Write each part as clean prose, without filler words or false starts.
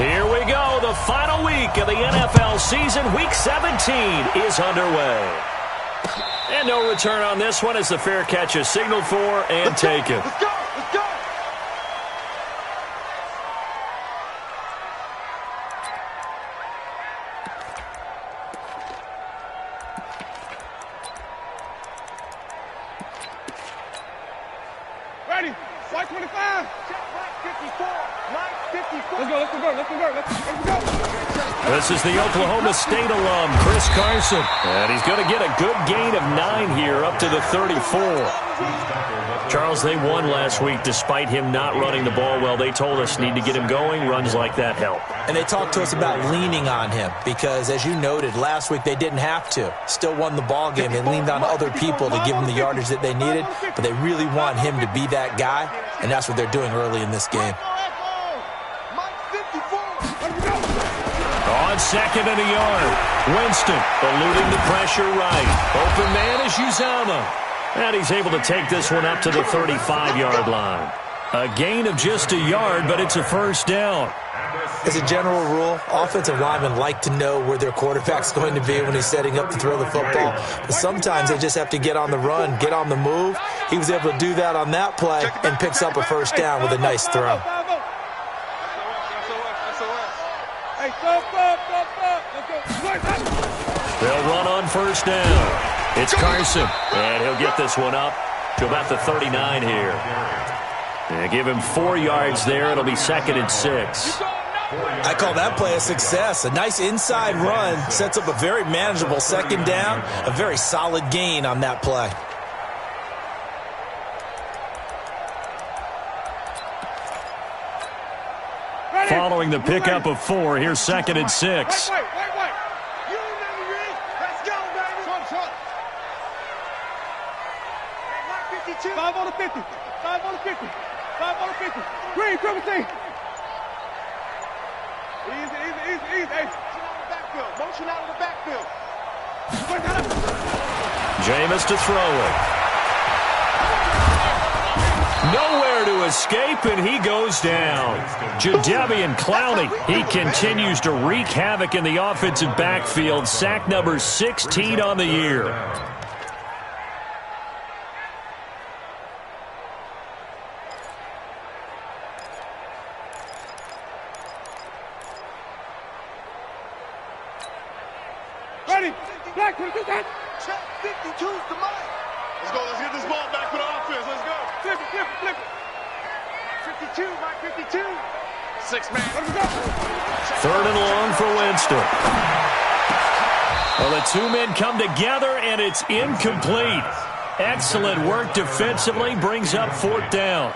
Here we go. The final week of the NFL season. Week 17 is underway. And no return on this one as the fair catch is signaled for and taken. Let's go. Let's go. Ready. White 25. Check right 54. Right 54. Let's go. This is the Oklahoma State alum, Chris Carson. And he's going to get a good gain of 9 here up to the 34. Charles, they won last week despite him not running the ball well. They told us need to get him going. Runs like that help. And they talked to us about leaning on him because, as you noted, last week they didn't have to. Still won the ball game. They leaned on other people to give them the yardage that they needed, but they really want him to be that guy, and that's what they're doing early in this game. On second and a yard, Winston eluding the pressure right. Open man is Uzama. And he's able to take this one up to the 35-yard line. A gain of just a yard, but it's a first down. As a general rule, offensive linemen like to know where their quarterback's going to be when he's setting up to throw the football. But sometimes they just have to get on the run, get on the move. He was able to do that on that play and picks up a first down with a nice throw. They'll run on first down. It's Carson, and he'll get this one up to about the 39 here. And give him 4 yards there. It'll be 2nd and 6. I call that play a success. A nice inside run sets up a very manageable second down, a very solid gain on that play. Following the pickup of 4, here's 2nd and 6. Five on the 50. 5 on the 50. 5 on the 50. Green, triple T. Easy. Motion out of the backfield. Jameis to throw it. Nowhere to escape, and he goes down. Jadeveon Clowney, he continues to wreak havoc in the offensive backfield. Sack number 16 on the year. Ready. Black, 22 got. Check 52's the money. Let's go. Let's get this ball back for the offense. Let's go. Flip it. 52, Mike, 52. 6 man. Let's go. 3rd and long for Winston. Well, the 2 men come together, and it's incomplete. Excellent work defensively, brings up 4th down.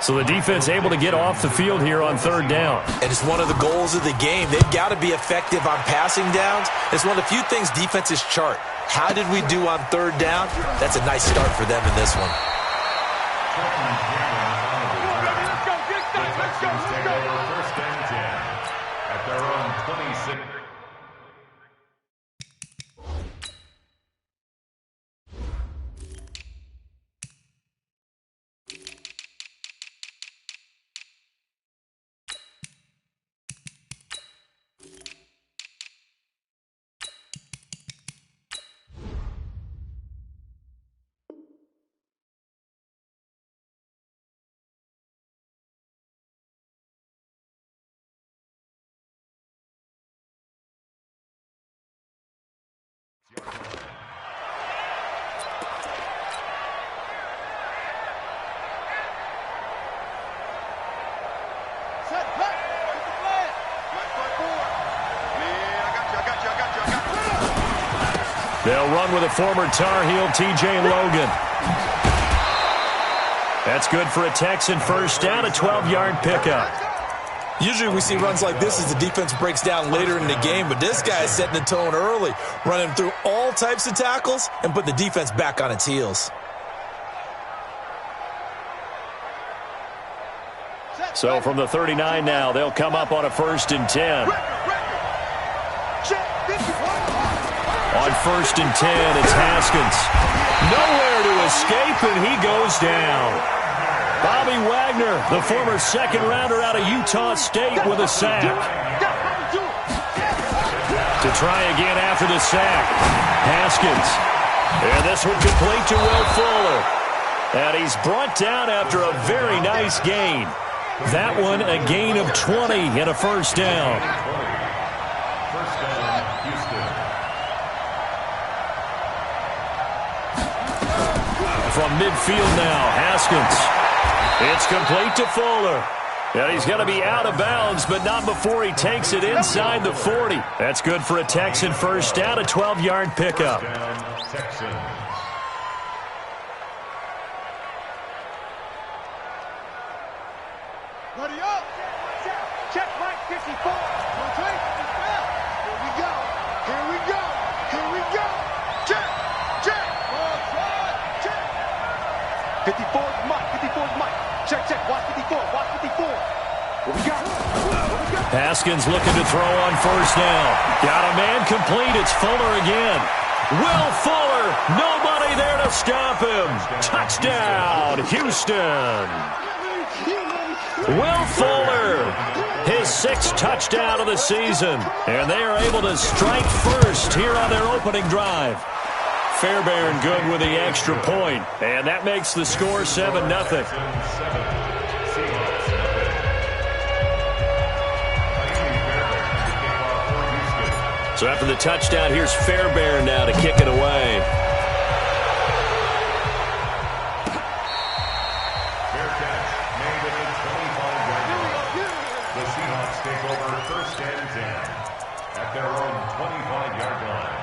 So the defense able to get off the field here on 3rd down. And it's one of the goals of the game. They've got to be effective on passing downs. It's one of the few things defenses chart. How did we do on 3rd down? That's a nice start for them in this one. First and 10 at their own 26. They'll run with a former Tar Heel, T.J. Logan. That's good for a Texan first down, a 12-yard pickup. Usually we see runs like this as the defense breaks down later in the game, but this guy is setting the tone early, running through all types of tackles and putting the defense back on its heels. So from the 39 now, they'll come up on a 1st and 10. On 1st and 10, it's Haskins. Nowhere to escape, and he goes down. Bobby Wagner, the former second-rounder out of Utah State, with a sack. To try again after the sack, Haskins. And this one complete to Will Fuller. And he's brought down after a very nice gain. That one a gain of 20 and a first down. First down, Houston. From midfield now, Haskins. It's complete to Fuller. And he's going to be out of bounds, but not before he takes it inside the 40. That's good for a Texan first down, a 12-yard pickup. First down, Texans. Ready up. Check Mike 54. Okay. Here we go. Here we go. Here we go. Check. Check. Check. 54 is Mike. 54 is Mike. Check, check. Watch 54. Watch 54. What we got? What we got? Haskins looking to throw on first down. Got a man complete. It's Fuller again. Will Fuller. Nobody there to stop him. Touchdown, Houston. Will Fuller, his 6th touchdown of the season. And they are able to strike first here on their opening drive. Fairbairn good with the extra point. And that makes the score 7-0. So after the touchdown, here's Fairbairn now to kick it away. Fair catch made at the 25-yard line. The Seahawks take over first and 10 at their own 25-yard line.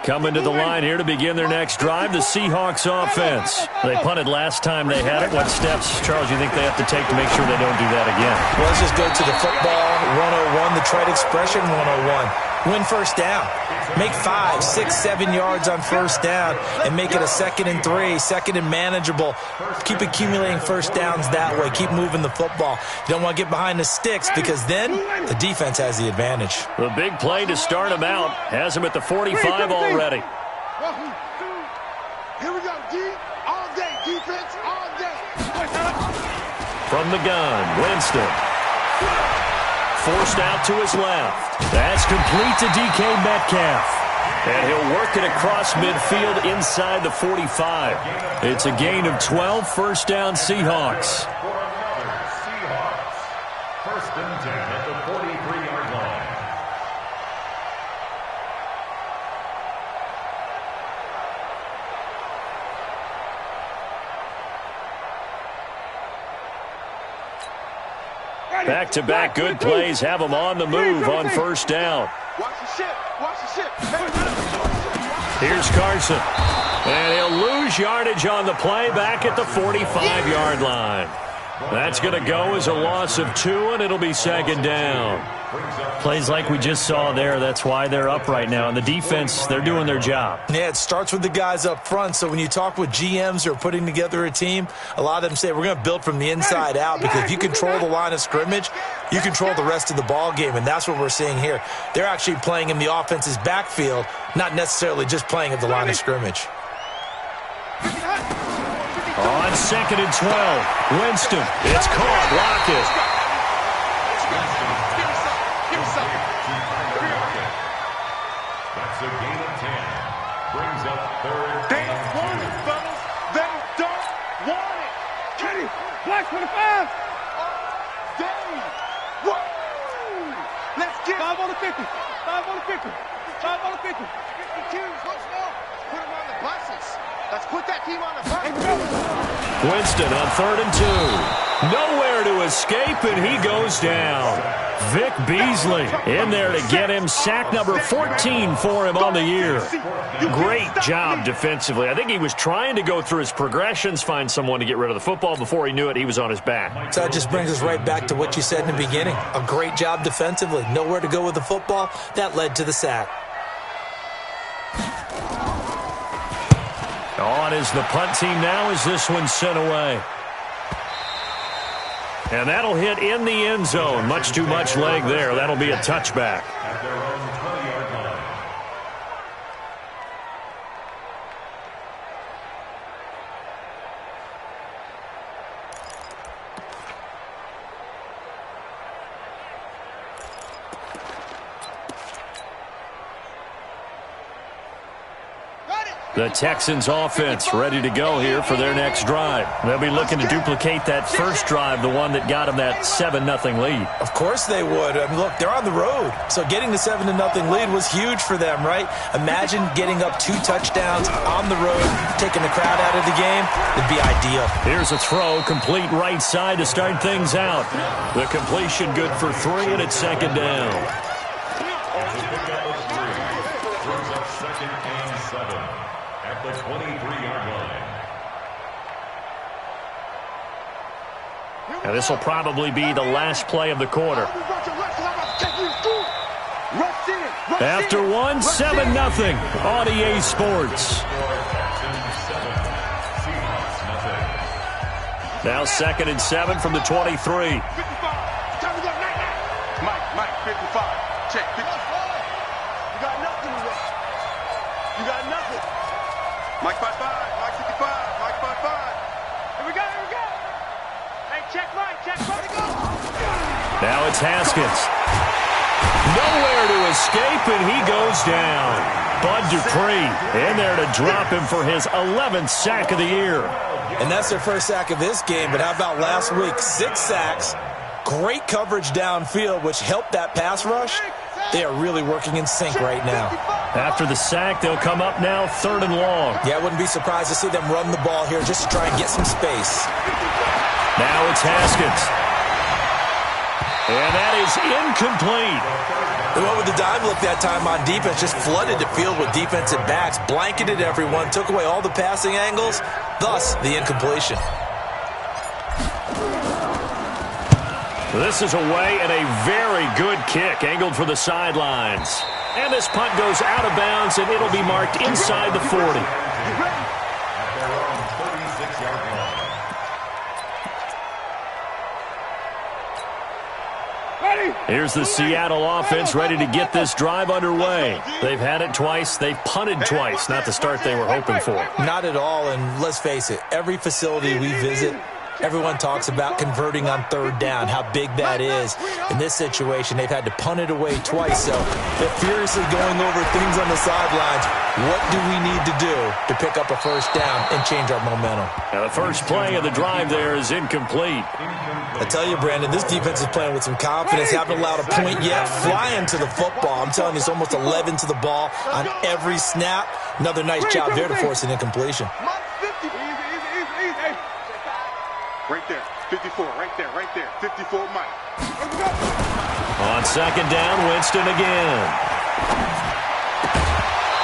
Coming to the line here to begin their next drive, the Seahawks offense. They punted last time they had it. What steps, Charles, you think they have to take to make sure they don't do that again? Well, let's just go to the football 101, the trade expression 101. Win first down. Make 5, 6, 7 yards on first down and make it a 2nd and 3, 2nd and manageable. Keep accumulating first downs that way. Keep moving the football. You don't want to get behind the sticks because then the defense has the advantage. The big play to start him out has him at the 45 already. 1, 2. Here we go, D. All day. Defense all day. From the gun, Winston. Forced out to his left. That's complete to DK Metcalf. And he'll work it across midfield inside the 45. It's a gain of 12, first down Seahawks. For another Seahawks. First and 10 at the 43-yard line. Back-to-back good plays have them on the move on first down. Watch the ship. Watch the ship. Here's Carson. And he'll lose yardage on the play back at the 45-yard line. That's going to go as a loss of 2, and it'll be 2nd down. Plays like we just saw there, that's why they're up right now. And the defense, they're doing their job. Yeah, it starts with the guys up front. So when you talk with GMs who are putting together a team, a lot of them say we're going to build from the inside out because if you control the line of scrimmage, you control the rest of the ball game, and that's what we're seeing here. They're actually playing in the offense's backfield, not necessarily just playing at the line of scrimmage. On 2nd and 12, Winston. It's caught. Lockett. That's a gain of 10. Brings up 3rd They and don't want 2. it, fellas. They don't want it. Kenny, black 25. Dang. Woo. Let's get 5 on the 50. 5 on the 50. 5 on the 50. 52. Let's go. Put them on the buses. Let's put that team on the bus. Winston on 3rd and 2. Nowhere to escape, and he goes down. Vic Beasley in there to get him. Sack number 14 for him on the year. Great job defensively. I think he was trying to go through his progressions, find someone to get rid of the football. Before he knew it, he was on his back. So that just brings us right back to what you said in the beginning. A great job defensively. Nowhere to go with the football. That led to the sack. On is the punt team now as this one's sent away. And that'll hit in the end zone. Much too much leg there. That'll be a touchback. At their own 20-yard line. The Texans offense ready to go here for their next drive. They'll be looking to duplicate that first drive, the one that got them that 7-0 lead. Of course they would. I mean, look, they're on the road. So getting the 7-0 lead was huge for them, right? Imagine getting up 2 touchdowns on the road, taking the crowd out of the game. It'd be ideal. Here's a throw, complete right side to start things out. The completion good for 3, and it's second down. Brings up 2nd and 7 at the 23-yard line. Now this will probably be the last play of the quarter. After 1, 7-0 on EA Sports. Now 2nd and 7 from the 23. 55. Time to go. Mike, 55. Check, 55. You got nothing today. You got nothing. Mike 55. Mike 55. Mike 55. Here we go. Hey, check Mike. Go. Now it's Haskins. Nowhere to escape, and he goes down. Bud Dupree in there to drop him for his 11th sack of the year. And that's their first sack of this game, but how about last week? 6 sacks, great coverage downfield, which helped that pass rush. They are really working in sync right now. After the sack, they'll come up now 3rd and long. Yeah, I wouldn't be surprised to see them run the ball here just to try and get some space. Now it's Haskins. And that is incomplete. They went with the dime look that time on defense, just flooded the field with defensive backs, blanketed everyone, took away all the passing angles, thus the incompletion. This is away and a very good kick, angled for the sidelines. And this punt goes out of bounds, and it'll be marked inside the 40. At their own 36-yard line. Here's the Seattle offense ready to get this drive underway. They've had it twice. They've punted twice. Not the start they were hoping for. Not at all, and let's face it, every facility we visit, everyone talks about converting on 3rd down, how big that is. In this situation, they've had to punt it away twice, so they're furiously going over things on the sidelines. What do we need to do to pick up a 1st down and change our momentum? Now, the first play of the drive there is incomplete. I tell you, Brandon, this defense is playing with some confidence. Haven't allowed a point yet. Flying to the football. I'm telling you, it's almost 11 to the ball on every snap. Another nice job there to force an incompletion. Right there, 54, right there, 54, Mike. On 2nd down, Winston again.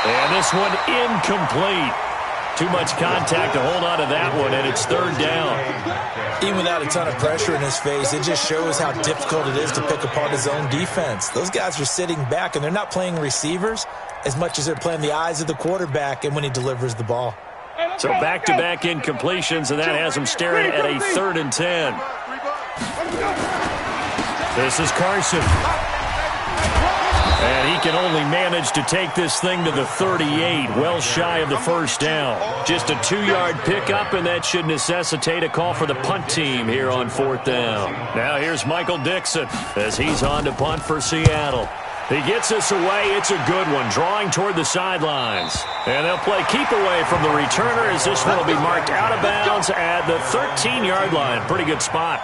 And this one incomplete. Too much contact to hold on to that one, and it's 3rd down. Even without a ton of pressure in his face, it just shows how difficult it is to pick apart his own defense. Those guys are sitting back, and they're not playing receivers as much as they're playing the eyes of the quarterback and when he delivers the ball. So back-to-back incompletions, and that has him staring at a 3rd and 10. This is Carson. And he can only manage to take this thing to the 38, well shy of the 1st down. Just a 2-yard pickup, and that should necessitate a call for the punt team here on 4th down. Now here's Michael Dixon as he's on to punt for Seattle. He gets this away. It's a good one, drawing toward the sidelines. And they'll play keep away from the returner as this one will be marked out of bounds at the 13-yard line. Pretty good spot.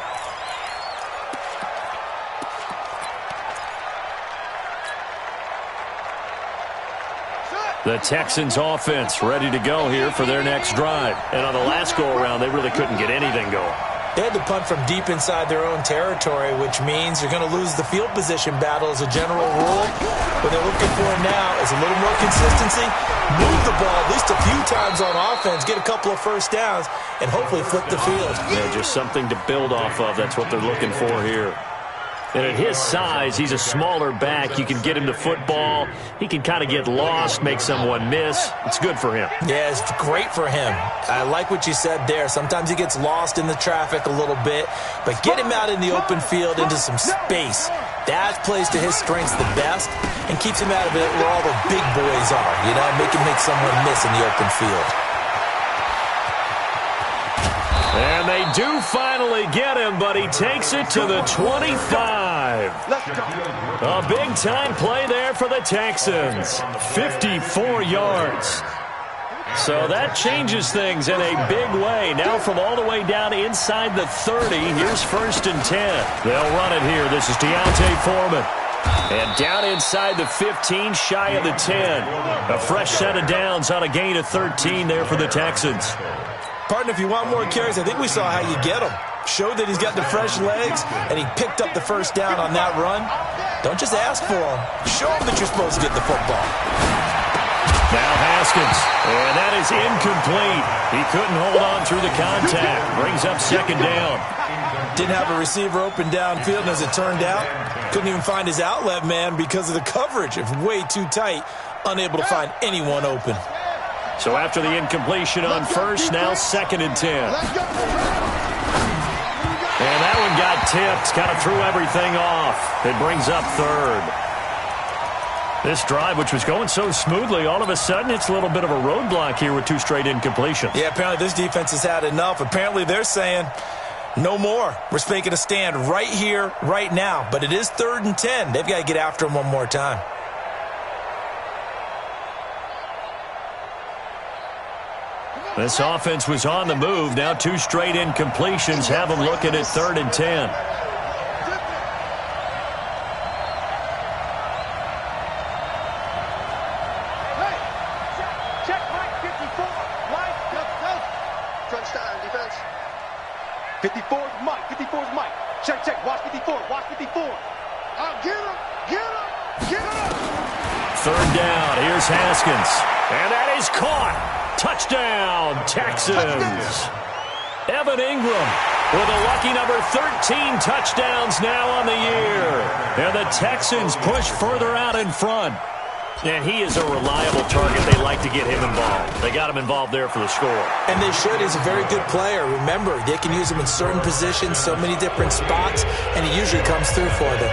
The Texans offense ready to go here for their next drive. And on the last go-around, they really couldn't get anything going. They had to punt from deep inside their own territory, which means you're going to lose the field position battle as a general rule. What they're looking for now is a little more consistency, move the ball at least a few times on offense, get a couple of 1st downs, and hopefully flip the field. Yeah, just something to build off of. That's what they're looking for here. And at his size, he's a smaller back. You can get him the football. He can kind of get lost, make someone miss. It's good for him. Yeah, it's great for him. I like what you said there. Sometimes he gets lost in the traffic a little bit, but get him out in the open field into some space. That plays to his strengths the best and keeps him out of it where all the big boys are, you know, make him make someone miss in the open field. And they do finally get him, but he takes it to the 25. A big-time play there for the Texans. 54 yards. So that changes things in a big way. Now from all the way down inside the 30, here's 1st and 10. They'll run it here. This is Deontay Foreman. And down inside the 15, shy of the 10. A fresh set of downs on a gain of 13 there for the Texans. Partner, if you want more carries, I think we saw how you get him. Showed that he's got the fresh legs, and he picked up the first down on that run. Don't just ask for him. Show him that you're supposed to get the football. Now Haskins, and that is incomplete. He couldn't hold on through the contact. Brings up 2nd down. Didn't have a receiver open downfield, and as it turned out, couldn't even find his outlet man because of the coverage. It was way too tight, unable to find anyone open. So after the incompletion on 1st, now 2nd and 10. And that one got tipped, kind of threw everything off. It brings up 3rd. This drive, which was going so smoothly, all of a sudden it's a little bit of a roadblock here with 2 straight incompletions. Yeah, apparently this defense has had enough. Apparently they're saying no more. We're making a stand right here, right now. But it is 3rd and 10. They've got to get after him one more time. This offense was on the move. Now 2 straight incompletions have them looking at 3rd and 10. Check Mike 54. Mike, crunch time, defense. 54's Mike. 54's Mike. Check. Watch 54. Watch 54. Get him. Get him. Get him. 3rd down. Here's Haskins. And that is caught. Touchdown, Texans. Evan Ingram with a lucky number 13 touchdowns now on the year. And the Texans push further out in front. And he is a reliable target. They like to get him involved. They got him involved there for the score. And they should. He's a very good player. Remember, they can use him in certain positions, so many different spots, and he usually comes through for them.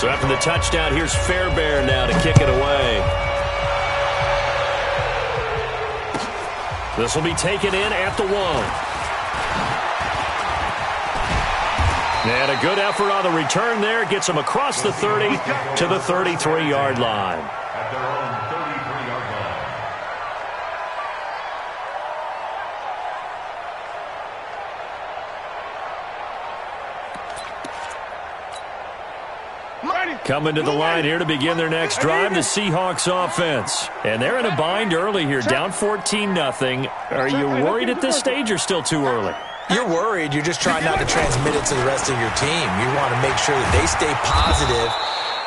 So after the touchdown, here's Fairbairn now to kick it away. This will be taken in at the 1. And a good effort on the return there. Gets him across the 30 to the 33-yard line. At their own 33-yard Ready. Coming to the line here to begin their next drive, the Seahawks offense. And they're in a bind early here, down 14-0. Are you worried at this stage or still too early? You're worried. You're just trying not to transmit it to the rest of your team. You want to make sure that they stay positive.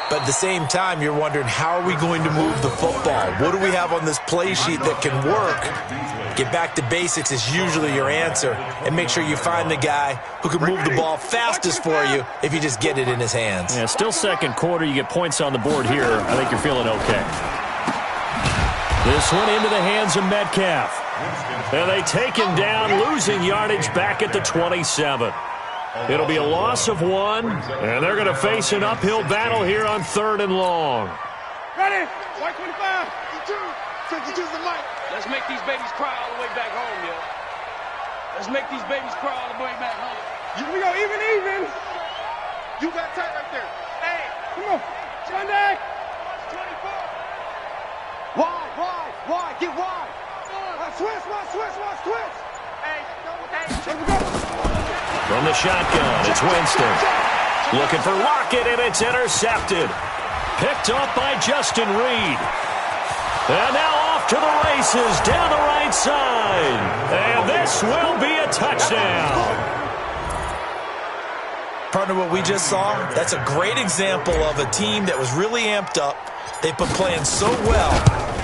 But at the same time, you're wondering, how are we going to move the football? What do we have on this play sheet that can work? Get back to basics is usually your answer. And make sure you find the guy who can move the ball fastest for you if you just get it in his hands. Yeah, still 2nd quarter. You get points on the board here. I think you're feeling okay. This one into the hands of Metcalf. And they take him down, losing yardage back at the 27. It'll be a loss of 1, and they're going to face an uphill battle here on 3rd and long. Ready. White 25. 52's the mic. Let's make these babies cry all the way back home, yo. Let's make these babies cry all the way back home. Here we go. Even. You got tight right there. Hey. Come on. Sunday. 24. Wide. Get wide. Switch. Hey, here we go. From the shotgun, it's Winston. Looking for Lockett, and it's intercepted. Picked off by Justin Reed. And now off to the races down the right side. And this will be a touchdown. Partner, what we just saw, that's a great example of a team that was really amped up. They've been playing so well,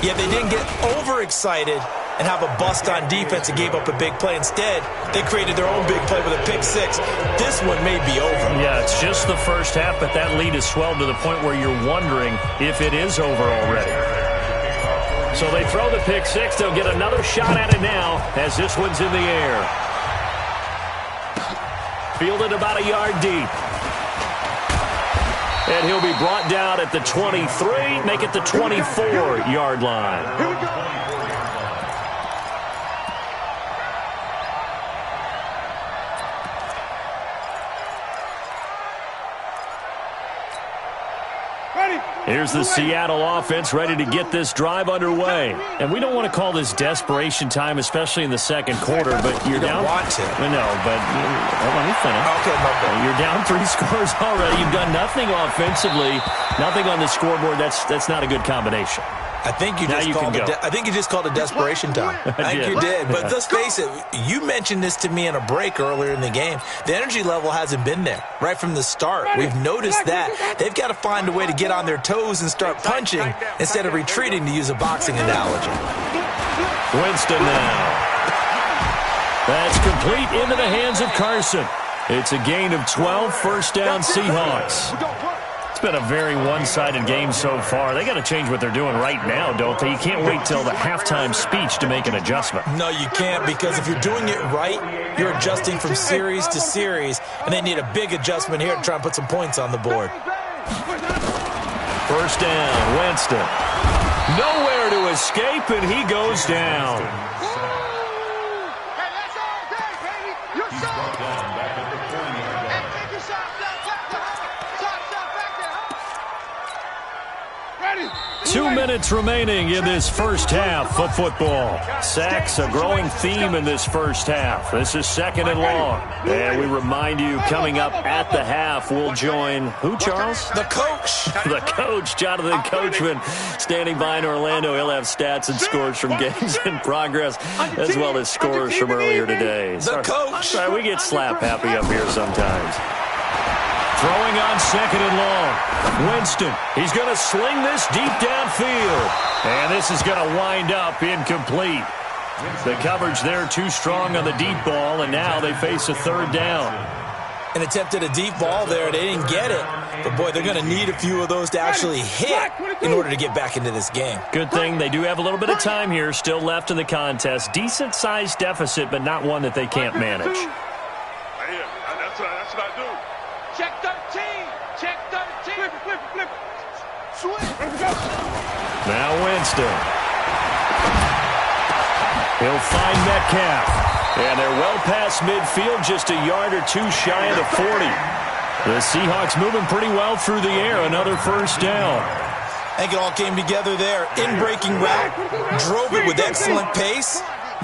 yet they didn't get overexcited and have a bust on defense and gave up a big play. Instead, they created their own big play with a pick six. This one may be over. Yeah, it's just the first half, but that lead has swelled to the point where you're wondering if it is over already. So they throw the pick six. They'll get another shot at it now as this one's in the air. Fielded about a yard deep. And he'll be brought down at the 23, make it the 24-yard line. Here we go. Here's the Seattle offense ready to get this drive underway. And we don't want to call this desperation time, especially in the second quarter, but you're down. You don't want to. No, but let me finish. Okay, okay. You're down 3 scores already. You've done nothing offensively, nothing on the scoreboard. That's not a good combination. I think you just called it desperation time. I think you did. But let's face it, you mentioned this to me in a break earlier in the game. The energy level hasn't been there right from the start. We've noticed that. They've got to find a way to get on their toes and start punching instead of retreating, to use a boxing analogy. Winston now. That's complete into the hands of Carson. It's a gain of 12, first down Seahawks. It's been a very one-sided game so far. They got to change what they're doing right now, don't they? You can't wait till the halftime speech to make an adjustment. No, you can't, because if you're doing it right, you're adjusting from series to series, and they need a big adjustment here to try and put some points on the board. First down, Winston. Nowhere to escape, and he goes down. Hey, that's all day, baby. You're shot. Hey, take your shot. Ready. 2 minutes remaining in this first half of football. Sacks, a growing theme in this first half. This is second and long. And we remind you, coming up at the half, we'll join who, Charles? The coach. The coach, Jonathan Coachman, standing by in Orlando. He'll have stats and scores from games in progress, as well as scores from earlier today. The coach. Sorry, we get slap happy up here sometimes. Throwing on second and long. Winston, he's going to sling this deep downfield. And this is going to wind up incomplete. The coverage there too strong on the deep ball, and now they face a third down. And attempted a deep ball there. They didn't get it. But, boy, they're going to need a few of those to actually hit in order to get back into this game. Good thing they do have a little bit of time here still left in the contest. Decent-sized deficit, but not one that they can't manage. That's what I do. Check 13. Check 13. Flip it. Swing. Now Winston. He'll find Metcalf. And they're well past midfield, just a yard or two shy of the 40. The Seahawks moving pretty well through the air. Another first down. I think it all came together there. In-breaking route. Drove it with excellent pace.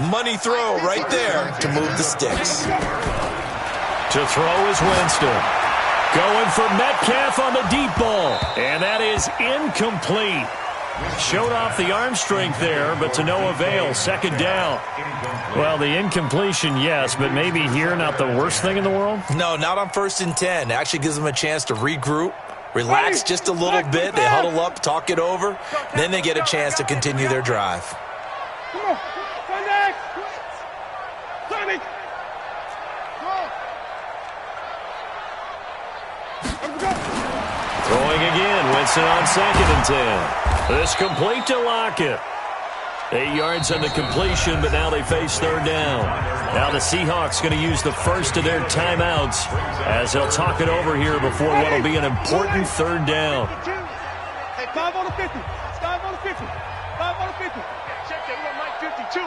Money throw right there to move the sticks. To throw is Winston. Going for Metcalf on the deep ball. And that is incomplete. Showed off the arm strength there, but to no avail. Second down. Well, the incompletion, yes, but maybe here not the worst thing in the world? No, not on 1st and 10. It actually gives them a chance to regroup, relax just a little bit. They huddle up, talk it over. Then they get a chance to continue their drive. Come on. Sonic. Sonic. Throwing again. Winston on 2nd and 10. This complete to Lockett. 8 yards on the completion, but now they face third down. Now the Seahawks going to use the first of their timeouts as they'll talk it over here before what will be an important third down. Hey, 5 on the 50. 5 on the 50. 5 on the 50. Check that little Mike 52.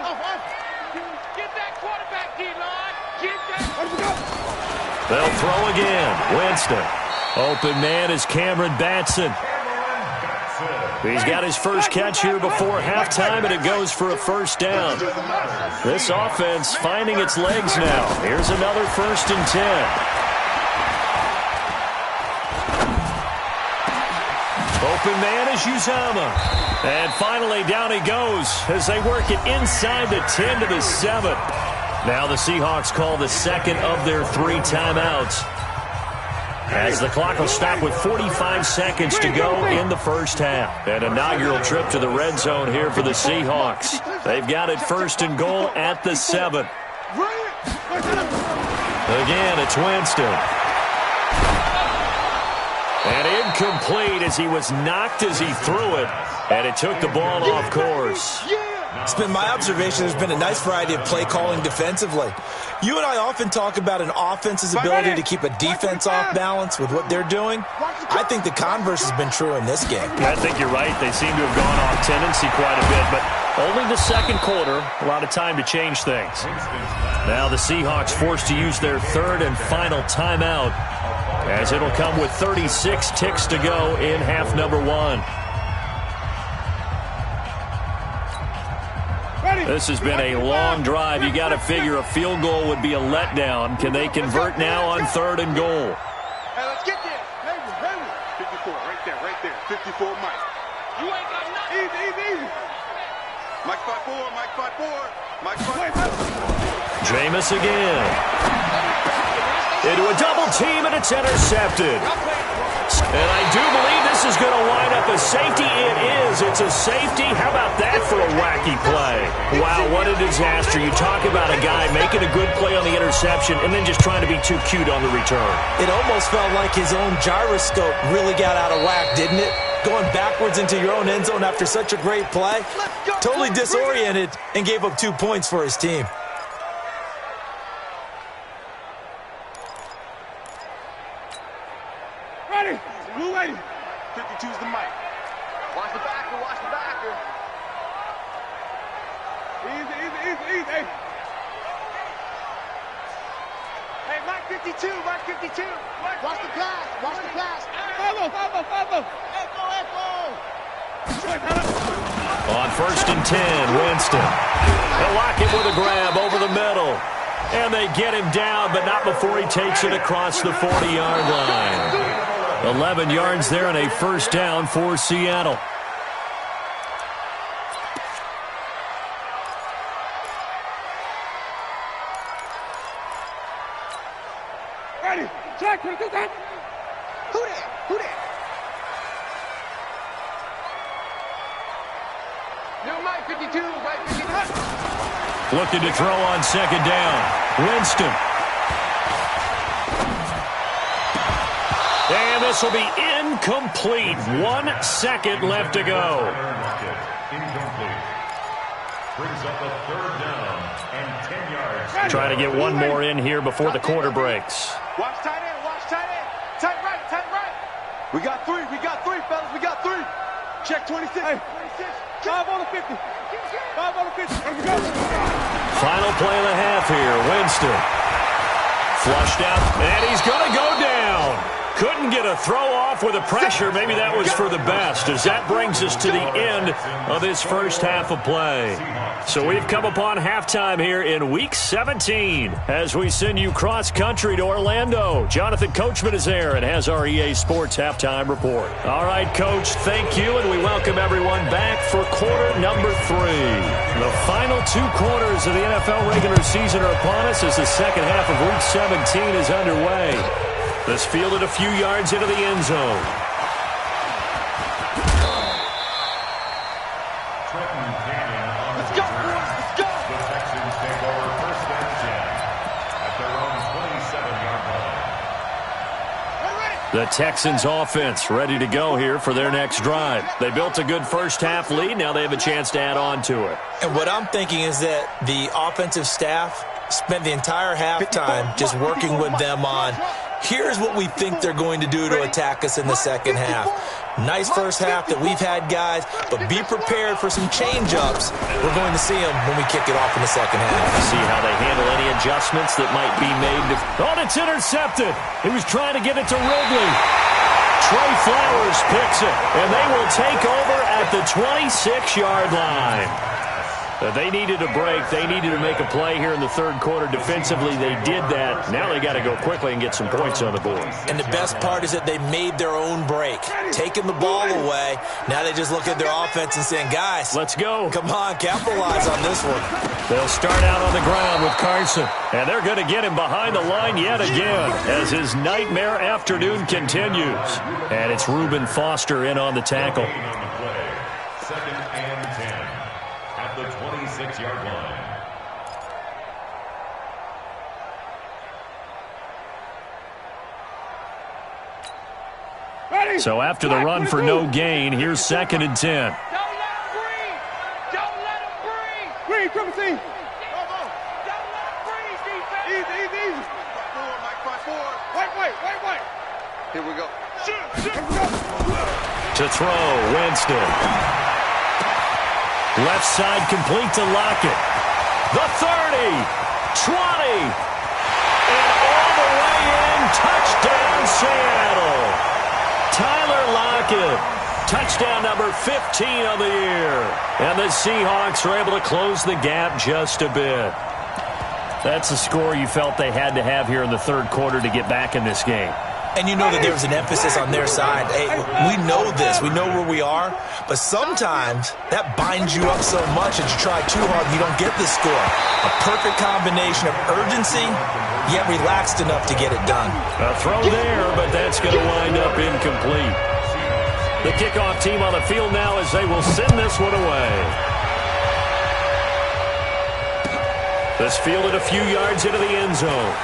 Get that quarterback, D-line. Get that. Let's go. They'll throw again. Winston. Open man is Cameron Batson. He's got his first catch here before halftime, and it goes for a first down. This offense finding its legs now. Here's another 1st and 10. Open man is Uzama. And finally down he goes as they work it inside the 10 to the 7. Now the Seahawks call the second of their 3 timeouts. as the clock will stop with 45 seconds to go in the first half. An inaugural trip to the red zone here for the Seahawks. They've got it 1st and goal at the 7. Again, it's Winston. And incomplete as he was knocked as he threw it, and it took the ball off course. It's been my observation there's been a nice variety of play calling defensively. You and I often talk about an offense's ability to keep a defense off balance with what they're doing. I think the converse has been true in this game. I think you're right. They seem to have gone off tendency quite a bit, but only the second quarter, a lot of time to change things. Now the Seahawks forced to use their 3rd and final timeout, as it'll come with 36 ticks to go in half number 1. This has been a long drive. You got to figure a field goal would be a letdown. Can they convert now on 3rd and goal? Hey, let's get there. 54, right there. 54, Mike. You ain't got nothing. Easy. Mike 5-4, Mike 5-4. Mike 5-4. Jameis again. Into a double team, and it's intercepted. And I do believe this is going to wind up a safety. It is. It's a safety. How about that for a wacky play? Wow, what a disaster. You talk about a guy making a good play on the interception and then just trying to be too cute on the return. It almost felt like his own gyroscope really got out of whack, didn't it? Going backwards into your own end zone after such a great play. Totally disoriented and gave up 2 points for his team. Ready. Blue lady. 52's the mic. Watch the backer. Easy. Hey, Mike 52. Watch the pass. Follow. On 1st and 10, Winston. They'll lock him with a grab over the middle. And they get him down, but not before he takes it across the 40-yard line. 11 yards there and a first down for Seattle. Ready. Jack, what is that? Who there? New Mike 52, Mike 52. Looking to throw on 2nd down. Winston. And this will be incomplete. 1 second left to go. Incomplete. Brings up a 3rd down and 10 yards. Trying to get one more in here before the quarter breaks. Watch tight end. Tight right. We got three, fellas. We got 3. Check 26. Hey. 5 on the 50. Let's go. Final play of the half here. Winston. Flushed out, and he's going to go down. Couldn't get a throw off with the pressure. Maybe that was for the best, as that brings us to the end of this first half of play. So we've come upon halftime here in Week 17 as we send you cross-country to Orlando. Jonathan Coachman is there and has our EA Sports halftime report. All right, Coach, thank you, and we welcome everyone back for quarter number 3. The final 2 quarters of the NFL regular season are upon us as the second half of Week 17 is underway. This fielded a few yards into the end zone. Let's go. The Texans take over 1st and 10 at their own 27-yard line. The Texans offense ready to go here for their next drive. They built a good first half lead. Now they have a chance to add on to it. And what I'm thinking is that the offensive staff spent the entire halftime just working with them on, here's what we think they're going to do to attack us in the second half. Nice first half that we've had, guys, but be prepared for some change-ups. We're going to see them when we kick it off in the second half. See how they handle any adjustments that might be made. Oh, it's intercepted. He was trying to get it to Ridley. Trey Flowers picks it, and they will take over at the 26-yard line. They needed a break. They needed to make a play here in the third quarter. Defensively, they did that. Now they got to go quickly and get some points on the board. And the best part is that they made their own break. Taking the ball away, now they just look at their offense and saying, guys, let's go. Come on, capitalize on this one. They'll start out on the ground with Carson. And they're going to get him behind the line yet again as his nightmare afternoon continues. And it's Reuben Foster in on the tackle. Second and 10 at the 26-yard line. So after the run for no gain, here's second and 10. Don't let him breathe. Don't let him breathe. Breathe, triple T. Don't let him breathe, defense. Easy. Front forward, Mike, front forward. Wait. Here we go. Shoot. To throw, Winston. Left side complete to Lockett. The 30, 20, and all the way in. Touchdown, Seattle. Tyler Lockett, touchdown number 15 of the year. And the Seahawks are able to close the gap just a bit. That's a score you felt they had to have here in the third quarter to get back in this game. And you know that there was an emphasis on their side. Hey, we know this. We know where we are. But sometimes that binds you up so much that you try too hard and you don't get the score. A perfect combination of urgency, yet relaxed enough to get it done. A throw there, but that's going to wind up incomplete. The kickoff team on the field now as they will send this one away. This fielded a few yards into the end zone.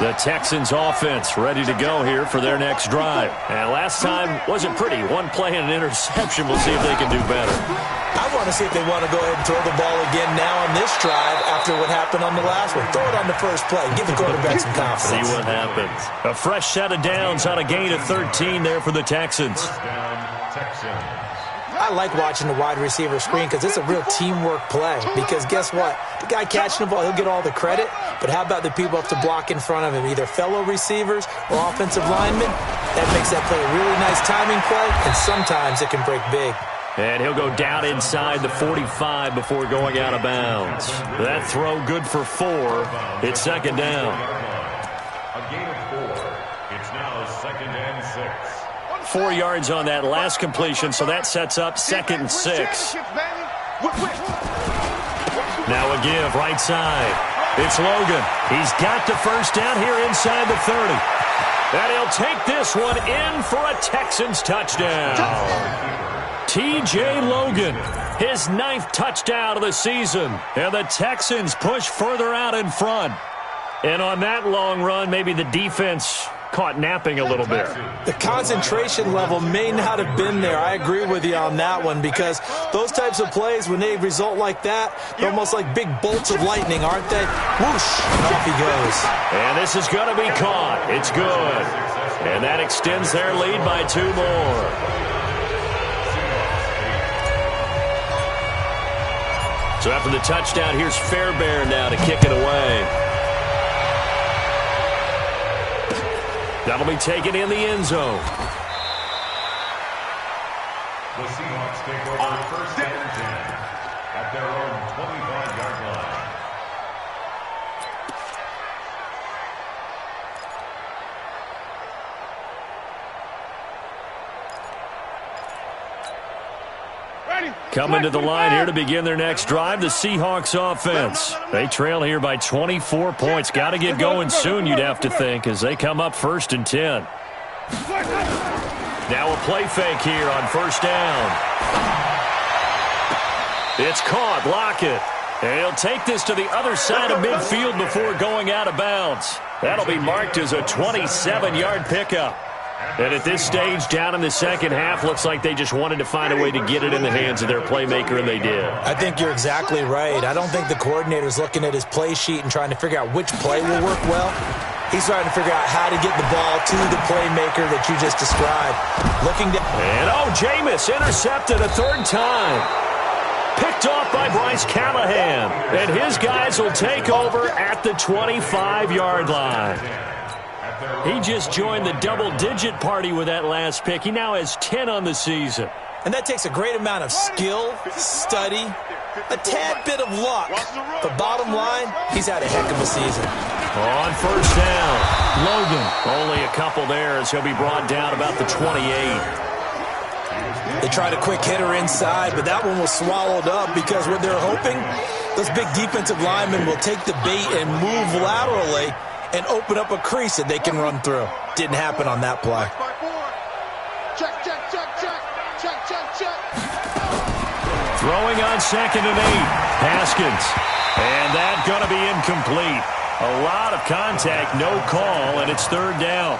The Texans offense ready to go here for their next drive. And last time wasn't pretty. One play and an interception. We'll see if they can do better. I want to see if they want to go ahead and throw the ball again now on this drive after what happened on the last one. Throw it on the first play. Give the quarterback some confidence. See what happens. A fresh set of downs on a gain of 13 there for the Texans. First down, Texans. I like watching the wide receiver screen because it's a real teamwork play. Because guess what? The guy catching the ball, he'll get all the credit. But how about the people up to block in front of him, either fellow receivers or offensive linemen? That makes that play a really nice timing play, and sometimes it can break big. And he'll go down inside the 45 before going out of bounds. That throw good for 4. It's second down. A gain of 4. It's now second and 6. 4 yards on that last completion, so that sets up second and 6. Now a give, right side. It's Logan. He's got the first down here inside the 30. And he'll take this one in for a Texans touchdown. T.J. Logan, his 9th touchdown of the season. And the Texans push further out in front. And on that long run, maybe the defense caught napping a little bit. The concentration level may not have been there. I agree with you on that one because those types of plays, when they result like that, they're almost like big bolts of lightning, aren't they? Whoosh, and off he goes. And this is going to be caught. It's good. And that extends their lead by 2 more. So after the touchdown, here's Fairbairn now to kick it away. That'll be taken in the end zone. The Seahawks take over first and 10 at their own 25-yard line. Coming to the line here to begin their next drive, the Seahawks offense. They trail here by 24 points. Got to get going soon, you'd have to think, as they come up first and 10. Now a play fake here on first down. It's caught, Lockett. And he'll take this to the other side of midfield before going out of bounds. That'll be marked as a 27-yard pickup. And at this stage, down in the second half, looks like they just wanted to find a way to get it in the hands of their playmaker, and they did. I think you're exactly right. I don't think the coordinator's looking at his play sheet and trying to figure out which play will work well. He's trying to figure out how to get the ball to the playmaker that you just described. And Jameis intercepted a third time. Picked Picked off by Bryce Callahan. And his guys will take over at the 25-yard line. He just joined the double-digit party with that last pick. He now has 10 on the season. And that takes a great amount of skill, study, a tad bit of luck. But bottom line, he's had a heck of a season. On first down, Logan. Only a couple there as he'll be brought down about the 28. They tried a quick hitter inside, but that one was swallowed up because what they're hoping, those big defensive linemen will take the bait and move laterally and open up a crease that they can run through. Didn't happen on that play. Check, check, check, check. Check, check, check. Throwing on 2nd and 8. Haskins. And that's going to be incomplete. A lot of contact, no call, and it's 3rd down.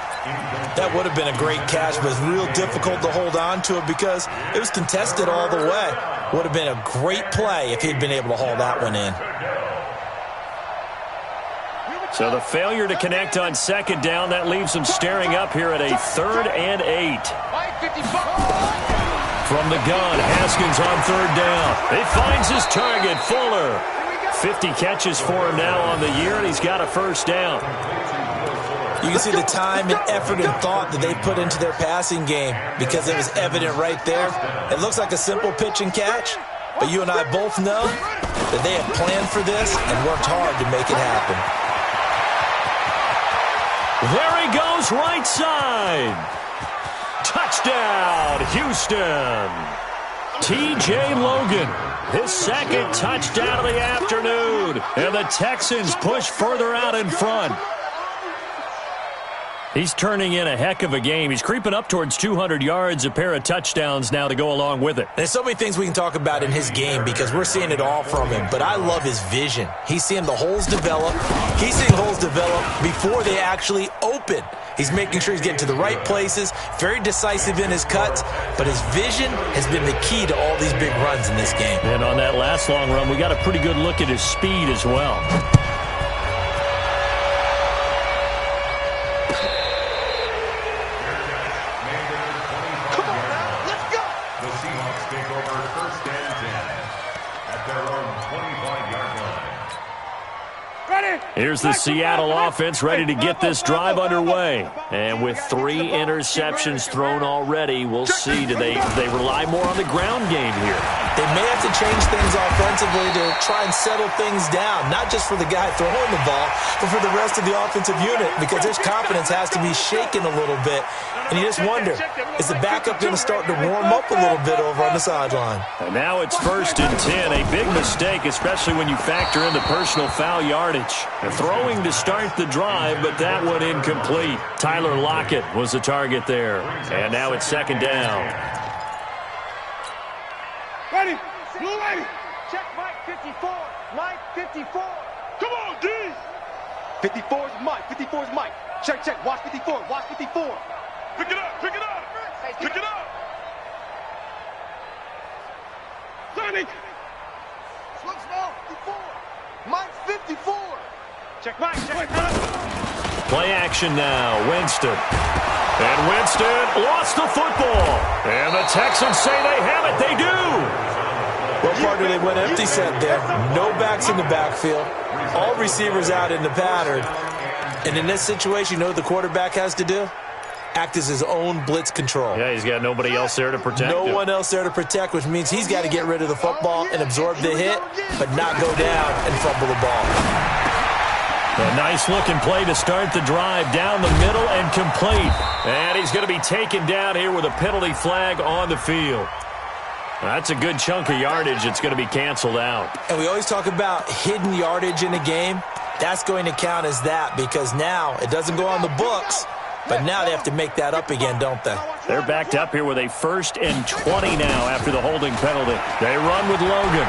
That would have been a great catch, but it's real difficult to hold on to it because it was contested all the way. Would have been a great play if he'd been able to haul that one in. So the failure to connect on 2nd down, that leaves him staring up here at a 3rd and 8. From the gun, Haskins on 3rd down. He finds his target, Fuller. 50 catches for him now on the year, and he's got a 1st down. You can see the time and effort and thought that they put into their passing game because it was evident right there. It looks like a simple pitch and catch, but you and I both know that they have planned for this and worked hard to make it happen. There he goes, right side. Touchdown, Houston. T.J. Logan, his 2nd touchdown of the afternoon. And the Texans push further out in front. He's turning in a heck of a game. He's creeping up towards 200 yards, a pair of touchdowns now to go along with it. There's so many things we can talk about in his game because we're seeing it all from him, but I love his vision. He's seeing the holes develop. He's seeing holes develop before they actually open. He's making sure he's getting to the right places, very decisive in his cuts, but his vision has been the key to all these big runs in this game. And on that last long run, we got a pretty good look at his speed as well. Here's the Seattle offense ready to get this drive underway. And with 3 interceptions thrown already, we'll see. Do they rely more on the ground game here? They may have to change things offensively to try and settle things down, not just for the guy throwing the ball, but for the rest of the offensive unit, because his confidence has to be shaken a little bit. And you just wonder, is the backup going to start to warm up a little bit over on the sideline? And now it's 1st and 10, a big mistake, especially when you factor in the personal foul yardage. The throwing to start the drive, but that one incomplete. Tyler Lockett was the target there. And now it's 2nd down. Ready, blue ready. Check Mike 54. Mike 54. Come on, D. 54 is Mike. 54 is Mike. Check, check. Watch 54. Watch 54. Pick it up, pick it up. Pick it up. Sonic. Swing small. 54. Mike 54. Check Mike. Check. Play action now. Winston. And Winston lost the football. And the Texans say they have it. They do. What part do they went empty set there? No backs in the backfield. All receivers out in the pattern. And in this situation, you know what the quarterback has to do? Act as his own blitz control. Yeah, he's got nobody else there to protect No him. one else there to protect, which means he's got to get rid of the football and absorb the hit, but not go down and fumble the ball. A nice-looking play to start the drive down the middle and complete. And he's going to be taken down here with a penalty flag on the field. That's a good chunk of yardage that's going to be canceled out. And we always talk about hidden yardage in a game. That's going to count as that because now it doesn't go on the books, but now they have to make that up again, don't they? They're backed up here with a 1st and 20 now after the holding penalty. They run with Logan.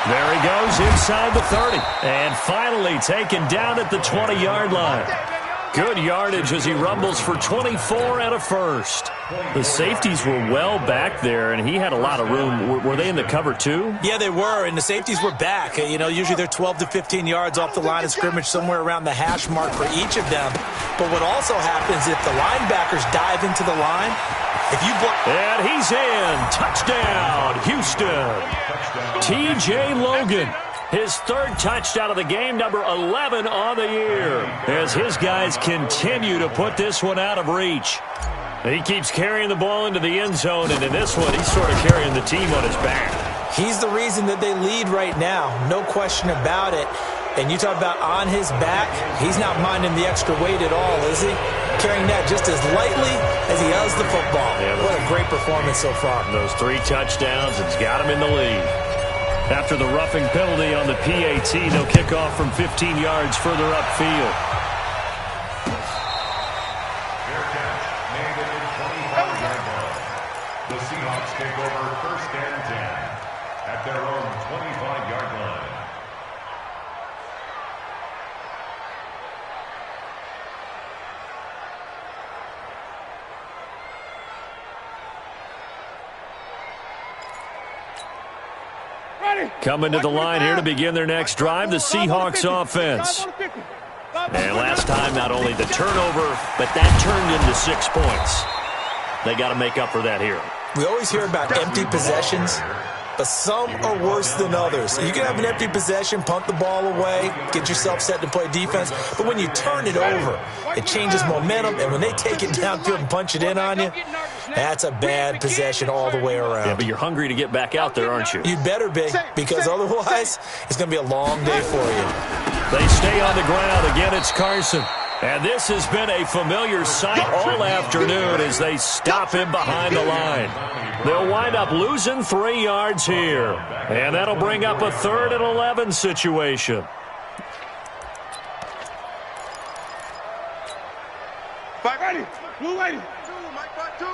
There he goes inside the 30. And finally taken down at the 20-yard line. Good yardage as he rumbles for 24 and a 1st. The safeties were well back there, and he had a lot of room. Were they in the cover too? Yeah, they were, and the safeties were back. You know, usually they're 12 to 15 yards off the line of scrimmage, somewhere around the hash mark for each of them. But what also happens if the linebackers dive into the line, If you block... And he's in. Touchdown, Houston. T.J. Logan. His third touchdown of the game, number 11 on the year, as his guys continue to put this one out of reach. He keeps carrying the ball into the end zone, and in this one, he's sort of carrying the team on his back. He's the reason that they lead right now, no question about it. And you talk about on his back, he's not minding the extra weight at all, is he? Carrying that just as lightly as he does the football. Yeah, what a great performance so far. Those 3 touchdowns, it's got him in the lead. After the roughing penalty on the PAT, they'll kick off from 15 yards further upfield. Fair catch made at the 25-yard line. The Seahawks take over 1st and 10 at their own 25-yard line. Coming to the line here to begin their next drive, the Seahawks offense. And last time, not only the turnover, but that turned into 6 points. They got to make up for that here. We always hear about empty possessions, but some are worse than others. You can have an empty possession, punt the ball away, get yourself set to play defense, but when you turn it over, it changes momentum, and when they take it downfield and punch it in on you, that's a bad possession all the way around. Yeah, but you're hungry to get back out there, aren't you? You'd better be, because otherwise, it's going to be a long day for you. They stay on the ground. Again, it's Carson. And this has been a familiar sight all afternoon as they stop him behind the line. They'll wind up losing 3 yards here. And that'll bring up a 3rd and 11 situation. Five ready. Blue ready. 2, Mike, 5, 2.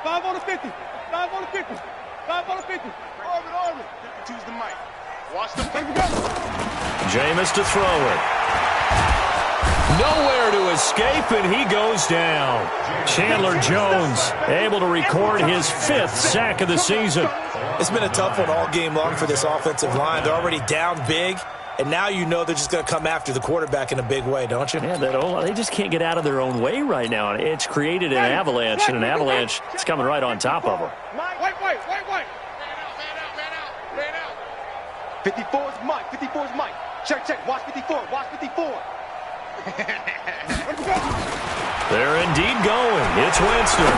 5 on the 50. 5 on the 50. 5 on the 50. Orbit. 52's the mic. Watch the 50. Jameis to throw it. Nowhere to escape, and he goes down. Chandler Jones able to record his 5th sack of the season. It's been a tough one all game long for this offensive line. They're already down big, and now you know they're just going to come after the quarterback in a big way, don't you? Yeah, they just can't get out of their own way right now. It's created an avalanche, and an avalanche is coming right on top of them. White. Man out. 54's Mike. 54's Mike. Check. Watch 54. Watch 54. They're indeed going. It's Winston.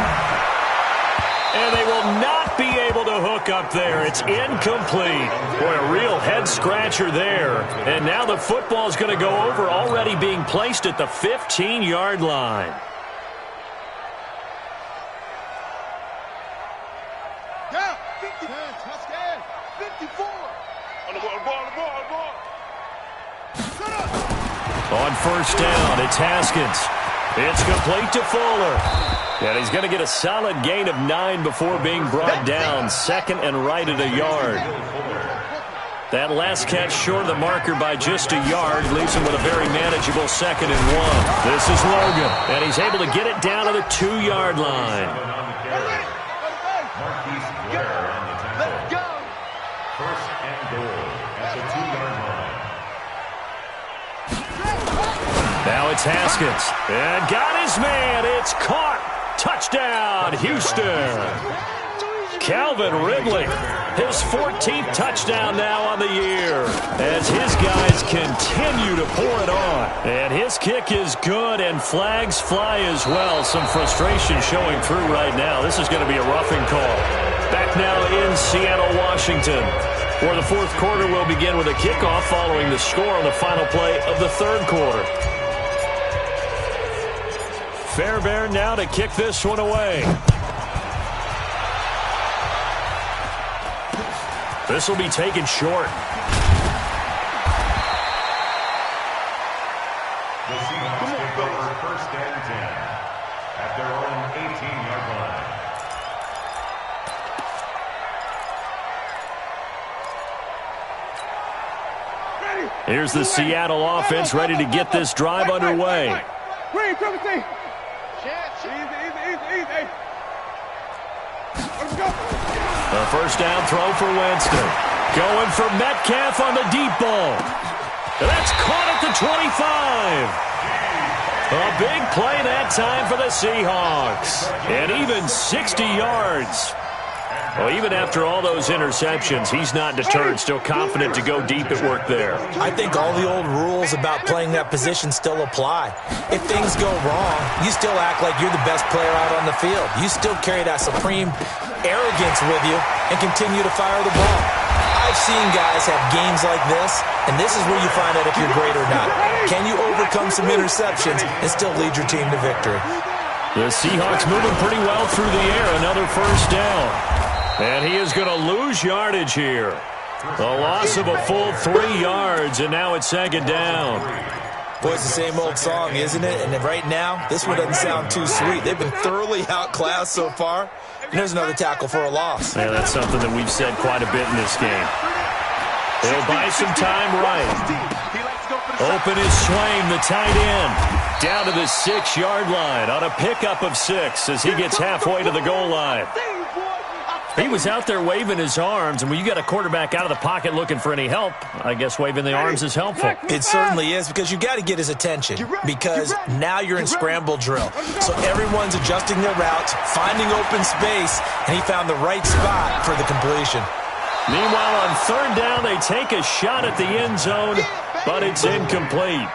And they will not be able to hook up there. It's incomplete. Boy, a real head-scratcher there. And now the football is going to go over, already being placed at the 15-yard line. Yeah, 50. Touchdown. 54. On the ball. Shut up. On 1st down, it's Haskins. It's complete to Fuller. And he's going to get a solid gain of 9 before being brought down. 2nd and right at a yard. That last catch short of the marker by just a yard leaves him with a very manageable 2nd and 1. This is Logan, and he's able to get it down to the 2-yard line. Let's go. 1st and goal at the 2-yard line. Now it's Haskins. And got his man. It's caught. Touchdown, Houston. Calvin Ridley, his 14th touchdown now on the year as his guys continue to pour it on. And his kick is good, and flags fly as well. Some frustration showing through right now. This is going to be a roughing call. Back now in Seattle, Washington, where the 4th quarter will begin with a kickoff following the score on the final play of the 3rd quarter. Fairbairn now to kick this one away. This will be taken short. The Seahawks take over 1st and 10 at their own 18-yard line. Here's the Seattle offense ready to get this drive underway. Easy. Let's go. A 1st down throw for Winston. Going for Metcalf on the deep ball. And that's caught at the 25. A big play that time for the Seahawks. And even 60 yards. Well, even after all those interceptions, he's not deterred, still confident to go deep at work there. I think all the old rules about playing that position still apply. If things go wrong, you still act like you're the best player out on the field. You still carry that supreme arrogance with you and continue to fire the ball. I've seen guys have games like this, and this is where you find out if you're great or not. Can you overcome some interceptions and still lead your team to victory? The Seahawks moving pretty well through the air. Another first down. And he is going to lose yardage here. The loss of a full 3 yards, and now it's second down. Boy, it's the same old song, isn't it? And right now, this one doesn't sound too sweet. They've been thoroughly outclassed so far. And there's another tackle for a loss. Yeah, that's something that we've said quite a bit in this game. They'll buy some time right. Open is Swain, the tight end, down to the 6-yard line on a pickup of 6 as he gets halfway to the goal line. He was out there waving his arms, and when you got a quarterback out of the pocket looking for any help, I guess waving the arms is helpful. It certainly is, because you got to get his attention, because now you're in scramble drill. So everyone's adjusting their routes, finding open space, and he found the right spot for the completion. Meanwhile, on third down, they take a shot at the end zone, but it's incomplete.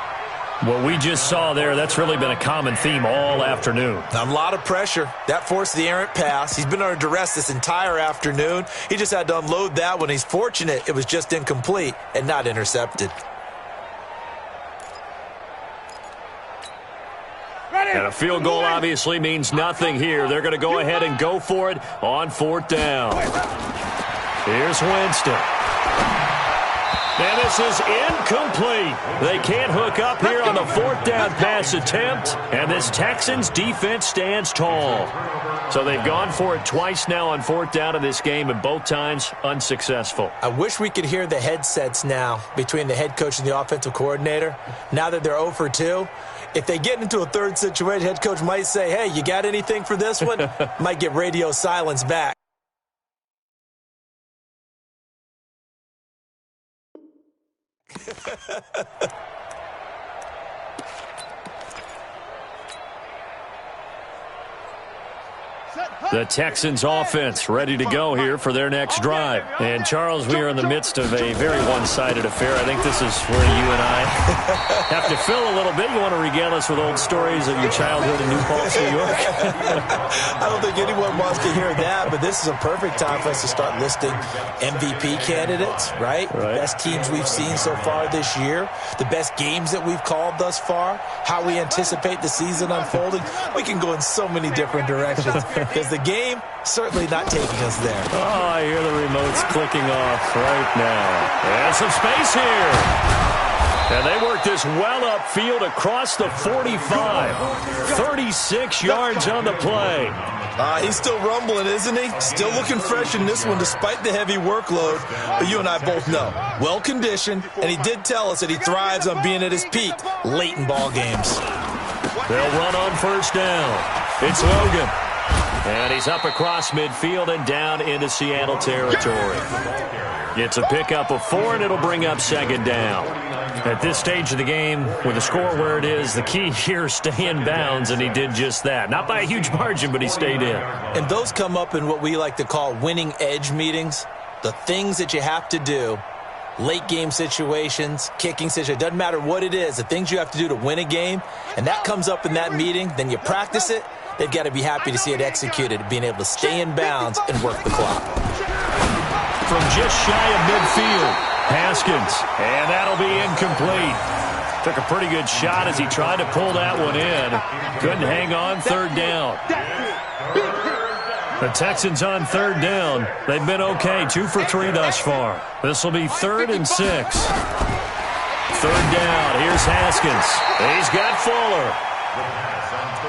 What we just saw there, that's really been a common theme all afternoon. A lot of pressure. That forced the errant pass. He's been under duress this entire afternoon. He just had to unload that one. He's fortunate it was just incomplete and not intercepted. And a field goal obviously means nothing here. They're going to go ahead and go for it on fourth down. Here's Winston. And this is incomplete. They can't hook up here on the fourth down pass attempt. And this Texans defense stands tall. So they've gone for it twice now on fourth down in this game, and both times unsuccessful. I wish we could hear the headsets now between the head coach and the offensive coordinator. Now that they're 0 for 2, if they get into a third situation, head coach might say, hey, you got anything for this one? Might get radio silence back. The Texans offense ready to go here for their next drive. And, Charles, we are in the midst of a very one-sided affair. I think this is where you and I have to fill a little bit. You want to regale us with old stories of your childhood in New Paltz, New York? I don't think anyone wants to hear that, but this is a perfect time for us to start listing MVP candidates, right? Best teams we've seen so far this year, the best games that we've called thus far, how we anticipate the season unfolding. We can go in so many different directions because the game certainly not taking us there. Oh, I hear the remotes clicking off right now. And some space here. And they work this well upfield across the 45. 36 yards on the play. He's still rumbling, isn't he? Still looking fresh in this one despite the heavy workload. But you and I both know, well-conditioned, and he did tell us that he thrives on being at his peak late in ball games. They'll run on first down. It's Logan. And he's up across midfield and down into Seattle territory. It's a pickup of 4, and it'll bring up second down. At this stage of the game, with the score where it is, the key here is stay in bounds, and he did just that. Not by a huge margin, but he stayed in. And those come up in what we like to call winning edge meetings. The things that you have to do, late game situations, kicking situations, doesn't matter what it is, the things you have to do to win a game, and that comes up in that meeting, then you practice it. They've got to be happy to see it executed, being able to stay in bounds and work the clock. From just shy of midfield, Haskins, and that'll be incomplete. Took a pretty good shot as he tried to pull that one in. Couldn't hang on third down. The Texans on third down. They've been okay, 2 for 3 thus far. This will be 3rd and 6. Third down, here's Haskins. He's got Fuller.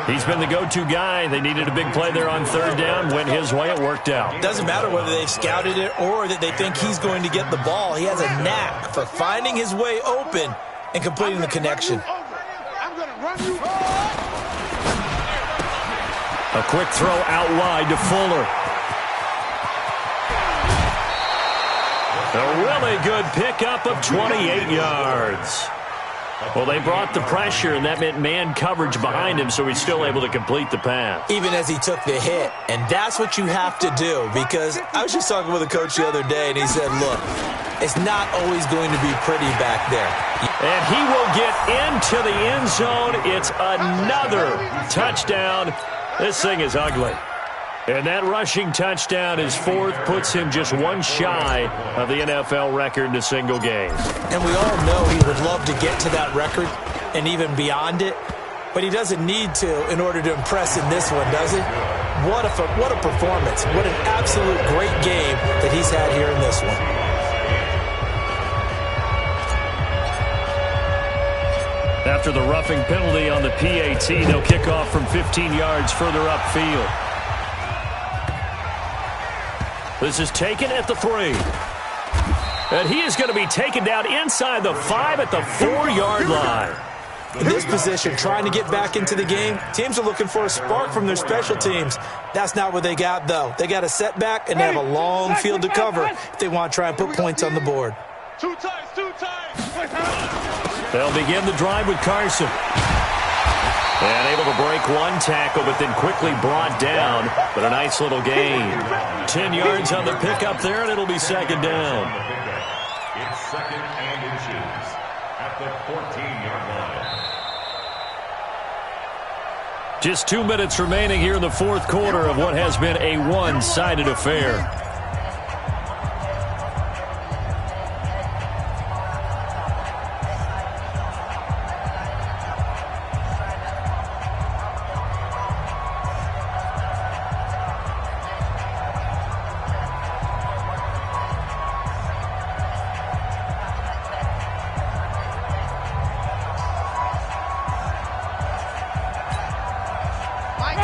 He's been the go-to guy. They needed a big play there on third down. Went his way. It worked out. Doesn't matter whether they've scouted it or that they think he's going to get the ball. He has a knack for finding his way open and completing the connection. A quick throw out wide to Fuller. A really good pickup of 28 yards. Well, they brought the pressure, and that meant man coverage behind him, so he's still able to complete the pass. Even as he took the hit, and that's what you have to do, because I was just talking with a coach the other day, and he said, look, it's not always going to be pretty back there. And he will get into the end zone. It's another touchdown. This thing is ugly. And that rushing touchdown, his fourth, puts him just one shy of the NFL record in a single game. And we all know he would love to get to that record and even beyond it, but he doesn't need to in order to impress in this one, does he? What a performance. What an absolute great game that he's had here in this one. After the roughing penalty on the PAT, they'll kick off from 15 yards further upfield. This is taken at the 3. And he is going to be taken down inside the 5 at the 4-yard line. In this position, trying to get back into the game, teams are looking for a spark from their special teams. That's not what they got, though. They got a setback, and they have a long field to cover if they want to try and put points on the board. Two times. They'll begin the drive with Carson. And able to break one tackle, but then quickly brought down. But a nice little gain. 10 yards on the pickup there, and it'll be second down. It's second and inches at the 14-yard line. Just 2 minutes remaining here in the fourth quarter of what has been a one-sided affair.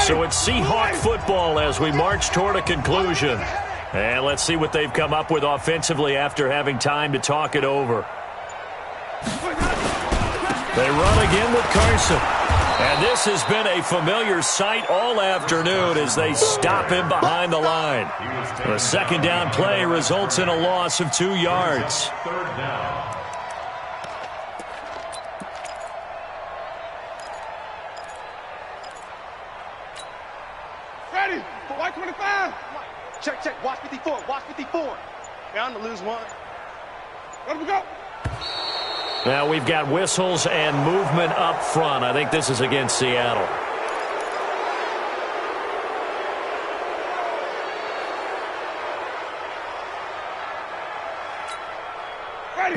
So it's Seahawk football as we march toward a conclusion. And let's see what they've come up with offensively after having time to talk it over. They run again with Carson. And this has been a familiar sight all afternoon as they stop him behind the line. The second down play results in a loss of 2 yards. Third down. Ready. White 25. Check. Watch 54. Yeah, I'm going to lose one. Let me go. Now we've got whistles and movement up front. I think this is against Seattle.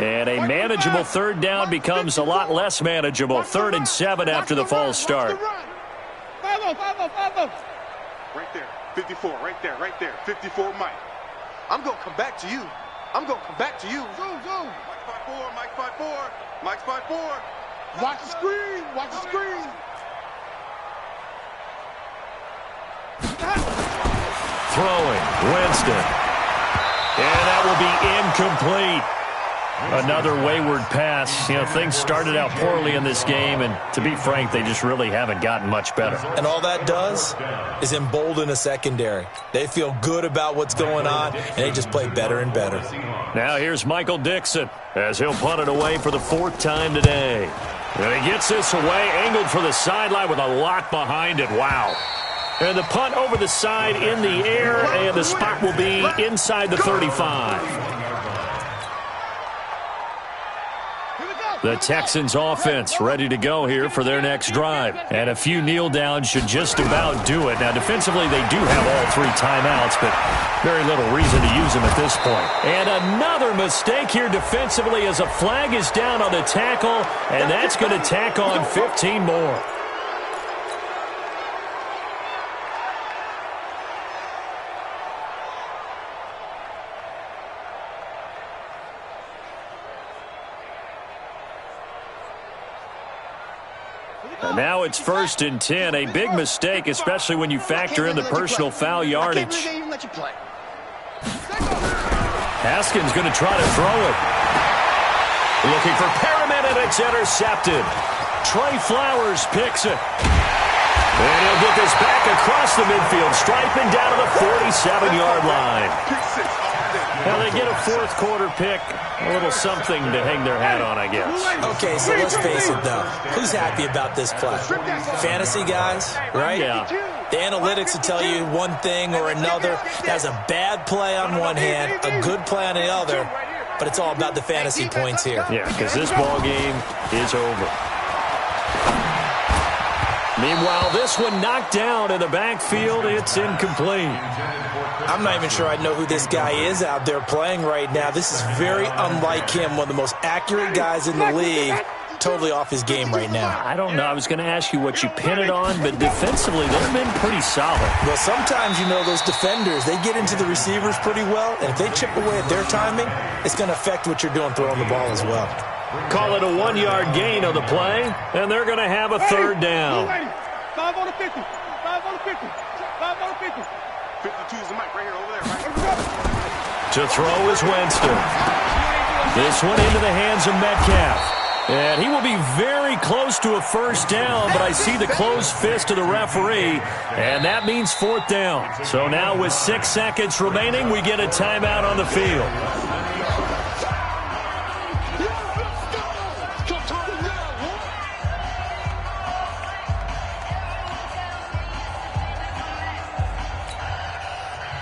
And a manageable third down becomes a lot less manageable. 3rd and 7 after the false start. 5-0. Right there. 54. Right there. 54, Mike. I'm going to come back to you. Zoom. Mike 5-4. Watch the screen. Throwing. Winston. And that will be incomplete. Another wayward pass. You know, things started out poorly in this game, and to be frank, they just really haven't gotten much better. And all that does is embolden a secondary. They feel good about what's going on, and they just play better and better. Now here's Michael Dixon as he'll punt it away for the 4th time today. And he gets this away, angled for the sideline with a lock behind it. Wow. And the punt over the side in the air, and the spot will be inside the 35. The Texans offense ready to go here for their next drive. And a few kneel downs should just about do it. Now, defensively, they do have all 3 timeouts, but very little reason to use them at this point. And another mistake here defensively as a flag is down on the tackle, and that's going to tack on 15 more. And now it's 1st and 10. A big mistake, especially when you factor in the personal foul yardage. Haskins going to try to throw it. Looking for Perriman, and it's intercepted. Trey Flowers picks it. And he'll get this back across the midfield stripe and down to the 47-yard line. Well, they get a fourth quarter pick, a little something to hang their hat on, I guess. Okay, so let's face it, though. Who's happy about this play? Fantasy guys, right? Yeah. The analytics will tell you one thing or another. That's a bad play on one hand, a good play on the other, but it's all about the fantasy points here. Yeah, because this ball game is over. Meanwhile, this one knocked down in the backfield. It's incomplete. I'm not even sure I know who this guy is out there playing right now. This is very unlike him, one of the most accurate guys in the league. Totally off his game right now. I don't know. I was going to ask you what you pin it on, but defensively, they've been pretty solid. Well, sometimes, you know, those defenders, they get into the receivers pretty well, and if they chip away at their timing, it's going to affect what you're doing throwing the ball as well. Call it a 1-yard gain on the play, and they're going to have a third down. 5 on the 50. 5 on the 50. 5 on the 50. 52 is the mic right here, over there, right? To throw is Winston. This one into the hands of Metcalf. And he will be very close to a first down, but I see the closed fist of the referee, and that means fourth down. So now with 6 seconds remaining, we get a timeout on the field.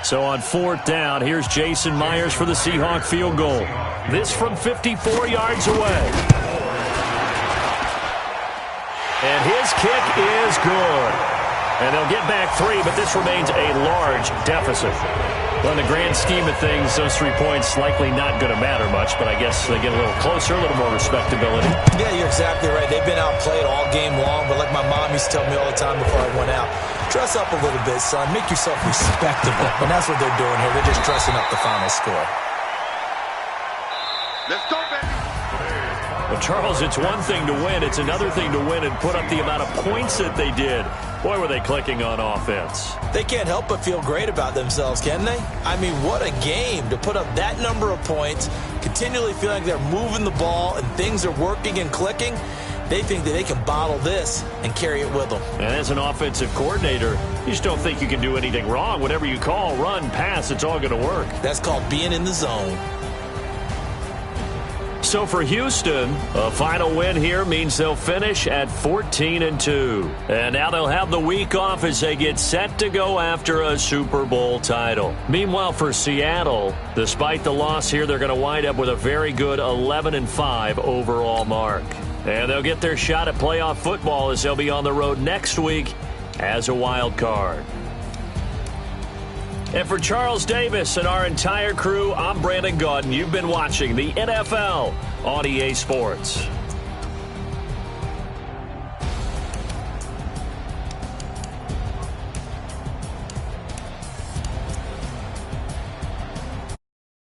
So on fourth down, here's Jason Myers for the Seahawk field goal. This from 54 yards away. And his kick is good. And they'll get back 3, but this remains a large deficit. Well, in the grand scheme of things, those 3 points likely not going to matter much, but I guess they get a little closer, a little more respectability. Yeah, you're exactly right. They've been outplayed all game long, but like my mom used to tell me all the time before I went out, dress up a little bit, son. Make yourself respectable. And that's what they're doing here. They're just dressing up the final score. Let's go, baby. Well, Charles, it's one thing to win. It's another thing to win and put up the amount of points that they did. Boy, were they clicking on offense. They can't help but feel great about themselves, can they? I mean, what a game to put up that number of points, continually feeling like they're moving the ball and things are working and clicking. They think that they can bottle this and carry it with them. And as an offensive coordinator, you just don't think you can do anything wrong. Whatever you call, run, pass, it's all going to work. That's called being in the zone. So for Houston, a final win here means they'll finish at 14-2. And now they'll have the week off as they get set to go after a Super Bowl title. Meanwhile, for Seattle, despite the loss here, they're going to wind up with a very good 11-5 overall mark. And they'll get their shot at playoff football as they'll be on the road next week as a wild card. And for Charles Davis and our entire crew, I'm Brandon Gaudin. You've been watching the NFL on EA Sports.